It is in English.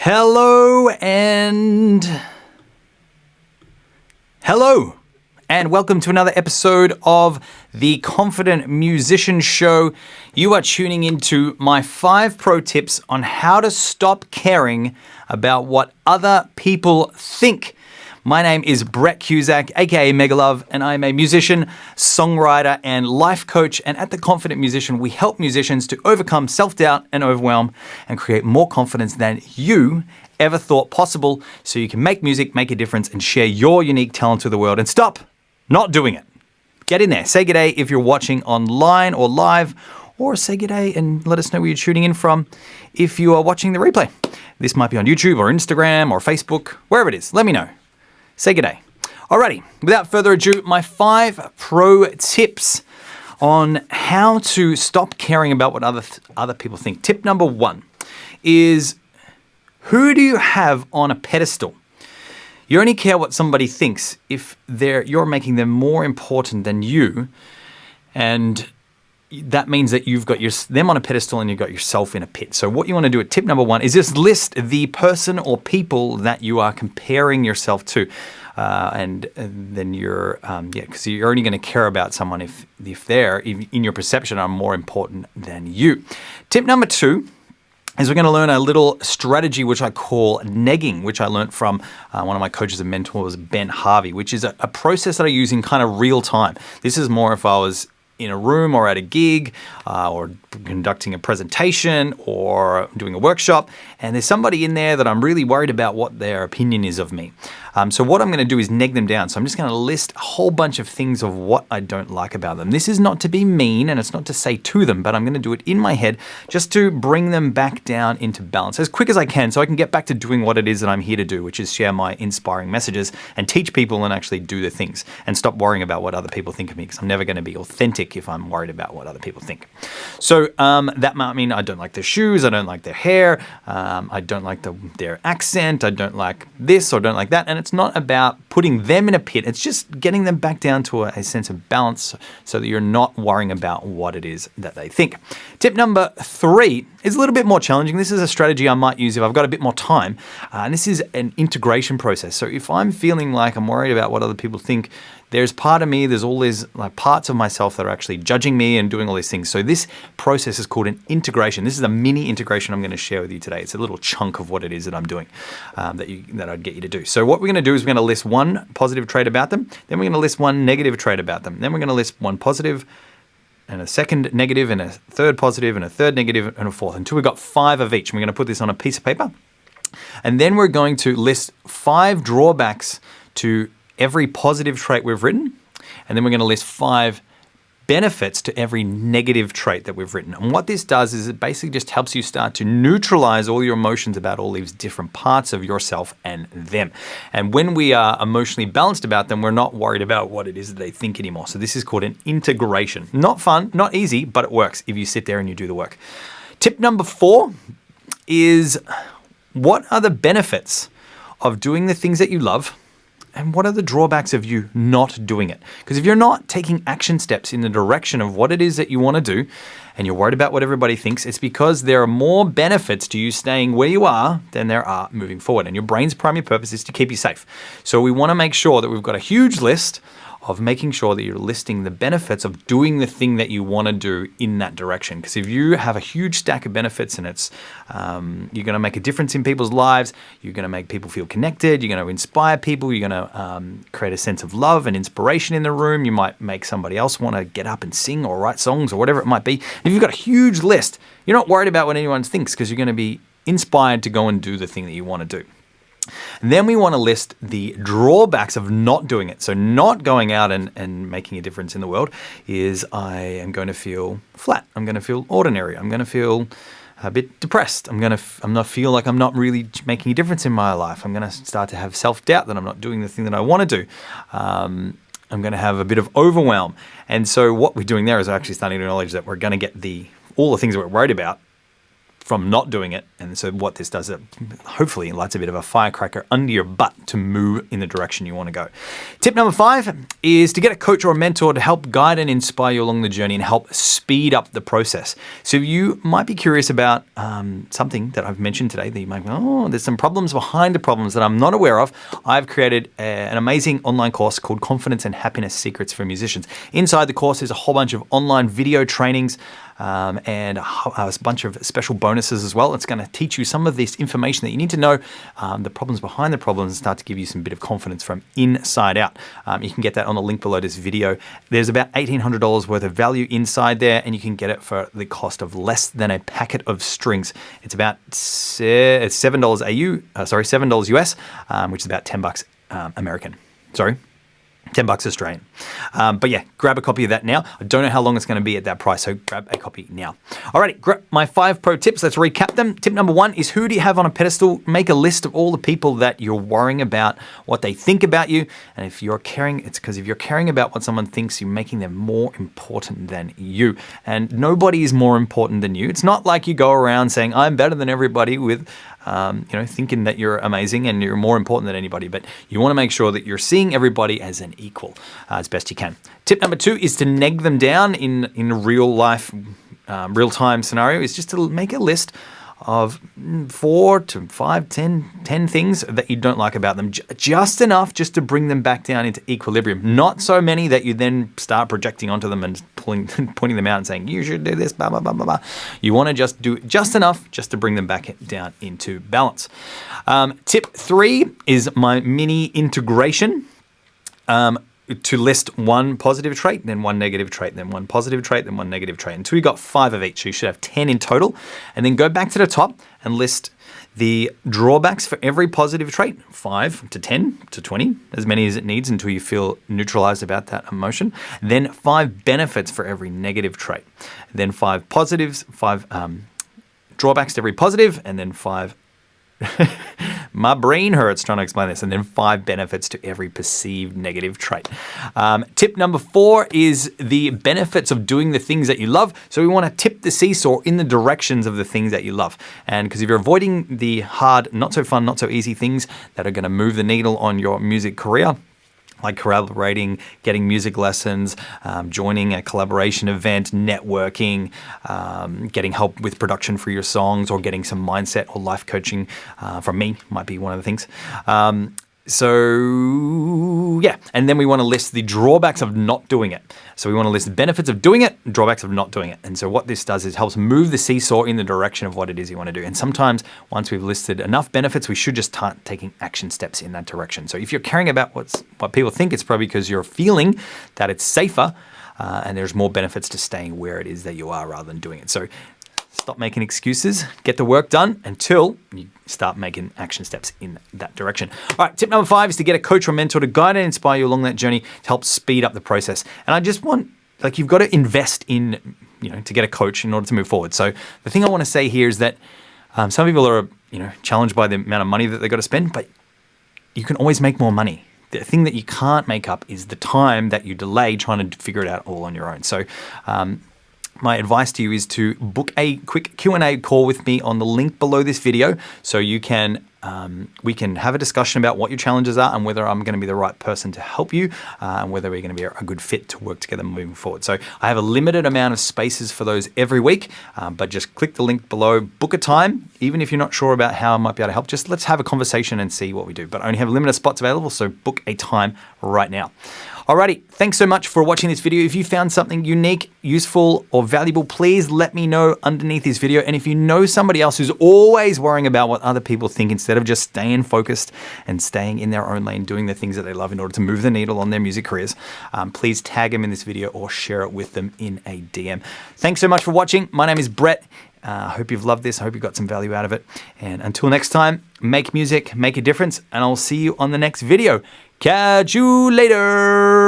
Hello and welcome to another episode of the Confident Musician Show. You are tuning into my 5 pro tips on how to stop caring about what other people think. My name is Brett Cusack, aka Megalove, and I'm a musician, songwriter, and life coach. And at The Confident Musician, we help musicians to overcome self-doubt and overwhelm and create more confidence than you ever thought possible so you can make music, make a difference, and share your unique talent to the world. And stop not doing it. Get in there. Say g'day if you're watching online or live, or say g'day and let us know where you're tuning in from if you are watching the replay. This might be on YouTube or Instagram or Facebook, wherever it is. Let me know. Say g'day. Alrighty, without further ado, my 5 pro tips on how to stop caring about what other people think. Tip number 1 is, who do you have on a pedestal? You only care what somebody thinks if you're making them more important than you, and that means that you've got them on a pedestal and you've got yourself in a pit. So what you want to do at tip number 1 is just list the person or people that you are comparing yourself to. And then you're, because you're only going to care about someone if they're, in your perception, are more important than you. Tip number 2 is we're going to learn a little strategy which I call negging, which I learned from one of my coaches and mentors, Ben Harvey, which is a process that I use in kind of real time. This is more if I was in a room or at a gig or conducting a presentation or doing a workshop, and there's somebody in there that I'm really worried about what their opinion is of me. So what I'm going to do is neg them down. So I'm just going to list a whole bunch of things of what I don't like about them. This is not to be mean and it's not to say to them, but I'm going to do it in my head just to bring them back down into balance as quick as I can so I can get back to doing what it is that I'm here to do, which is share my inspiring messages and teach people and actually do the things and stop worrying about what other people think of me, because I'm never going to be authentic if I'm worried about what other people think. So that might mean I don't like their shoes, I don't like their hair, I don't like their accent, I don't like this or don't like that. And it's not about putting them in a pit. It's just getting them back down to a sense of balance so that you're not worrying about what it is that they think. Tip number 3 is a little bit more challenging. This is a strategy I might use if I've got a bit more time. And this is an integration process. So if I'm feeling like I'm worried about what other people think, there's part of me, there's all these parts of myself that are actually judging me and doing all these things. So this process is called an integration. This is a mini integration I'm going to share with you today. It's a little chunk of what it is that I'm doing that I'd get you to do. So what we're going to do is we're going to list one positive trait about them. Then we're going to list one negative trait about them. Then we're going to list one positive and a second negative and a third positive and a third negative and a fourth, until we've got 5 of each. And we're going to put this on a piece of paper. And then we're going to list 5 drawbacks to every positive trait we've written, and then we're going to list 5 benefits to every negative trait that we've written. And what this does is it basically just helps you start to neutralize all your emotions about all these different parts of yourself and them. And when we are emotionally balanced about them, we're not worried about what it is that they think anymore. So this is called an integration. Not fun, not easy, but it works if you sit there and you do the work. Tip number 4 is, what are the benefits of doing the things that you love? And what are the drawbacks of you not doing it? Because if you're not taking action steps in the direction of what it is that you want to do, and you're worried about what everybody thinks, it's because there are more benefits to you staying where you are than there are moving forward. And your brain's primary purpose is to keep you safe. So we want to make sure that we've got a huge list of making sure that you're listing the benefits of doing the thing that you want to do in that direction. Because if you have a huge stack of benefits and it's you're going to make a difference in people's lives, you're going to make people feel connected, you're going to inspire people, you're going to create a sense of love and inspiration in the room, you might make somebody else want to get up and sing or write songs or whatever it might be. And if you've got a huge list, you're not worried about what anyone thinks, because you're going to be inspired to go and do the thing that you want to do. And then we want to list the drawbacks of not doing it. So not going out and making a difference in the world is, I am going to feel flat. I'm going to feel ordinary. I'm going to feel a bit depressed. I'm going to feel like I'm not really making a difference in my life. I'm going to start to have self-doubt that I'm not doing the thing that I want to do. I'm going to have a bit of overwhelm. And so what we're doing there is actually starting to acknowledge that we're going to get all the things that we're worried about from not doing it. And so what this does, it hopefully lights a bit of a firecracker under your butt to move in the direction you want to go. Tip number 5 is to get a coach or a mentor to help guide and inspire you along the journey and help speed up the process. So you might be curious about something that I've mentioned today that you might go, oh, there's some problems behind the problems that I'm not aware of. I've created an amazing online course called Confidence and Happiness Secrets for Musicians. Inside the course is a whole bunch of online video trainings and a bunch of special bonuses as well. It's going to teach you some of this information that you need to know, the problems behind the problems, and start to give you some bit of confidence from inside out. You can get that on the link below this video. There's about $1,800 worth of value inside there, and you can get it for the cost of less than a packet of strings. It's about $7 US, which is about $10 American. Sorry. $10 Australian. But yeah, grab a copy of that now. I don't know how long it's going to be at that price, so grab a copy now. Alrighty, my 5 pro tips. Let's recap them. Tip number 1 is, who do you have on a pedestal? Make a list of all the people that you're worrying about, what they think about you. And if you're caring, it's because if you're caring about what someone thinks, you're making them more important than you. And nobody is more important than you. It's not like you go around saying, I'm better than everybody with thinking that you're amazing and you're more important than anybody, but you want to make sure that you're seeing everybody as an equal as best you can. Tip number 2 is to neg them down in real life, real time scenario, is just to make a list of 4 to 5, 10 things that you don't like about them, just enough just to bring them back down into equilibrium. Not so many that you then start projecting onto them and pointing them out and saying, you should do this, blah, blah, blah, blah, blah. You want to just do just enough just to bring them back down into balance. Tip 3 is my mini integration. To list one positive trait, then one negative trait, then one positive trait, then one negative trait, until you got 5 of each. So you should have 10 in total. And then go back to the top and list the drawbacks for every positive trait, 5 to 10 to 20, as many as it needs until you feel neutralized about that emotion. Then 5 benefits for every negative trait. Then 5 positives, 5 drawbacks to every positive, and then 5 my brain hurts trying to explain this. And then 5 benefits to every perceived negative trait. Tip number 4 is the benefits of doing the things that you love. So we want to tip the seesaw in the directions of the things that you love. And because if you're avoiding the hard, not so fun, not so easy things that are going to move the needle on your music career, like collaborating, getting music lessons, joining a collaboration event, networking, getting help with production for your songs, or getting some mindset or life coaching from me might be one of the things. So yeah, and then we want to list the drawbacks of not doing it. So we want to list the benefits of doing it, drawbacks of not doing it. And so what this does is helps move the seesaw in the direction of what it is you want to do. And sometimes once we've listed enough benefits, we should just start taking action steps in that direction. So if you're caring about what people think, it's probably because you're feeling that it's safer and there's more benefits to staying where it is that you are rather than doing it. So stop making excuses, get the work done until you start making action steps in that direction. All right, tip number 5 is to get a coach or mentor to guide and inspire you along that journey to help speed up the process. And I just want, you've got to invest in, to get a coach in order to move forward. So the thing I want to say here is that some people are, challenged by the amount of money that they've got to spend, but you can always make more money. The thing that you can't make up is the time that you delay trying to figure it out all on your own. So, my advice to you is to book a quick Q&A call with me on the link below this video, so you can we can have a discussion about what your challenges are and whether I'm going to be the right person to help you and whether we're going to be a good fit to work together moving forward. So I have a limited amount of spaces for those every week, but just click the link below, book a time. Even if you're not sure about how I might be able to help, just let's have a conversation and see what we do. But I only have limited spots available, so book a time right now. Alrighty, thanks so much for watching this video. If you found something unique, useful, or valuable, please let me know underneath this video. And if you know somebody else who's always worrying about what other people think instead of just staying focused and staying in their own lane, doing the things that they love in order to move the needle on their music careers, please tag them in this video or share it with them in a DM. Thanks so much for watching. My name is Brett. I hope you've loved this. I hope you got some value out of it. And until next time, make music, make a difference, and I'll see you on the next video. Catch you later.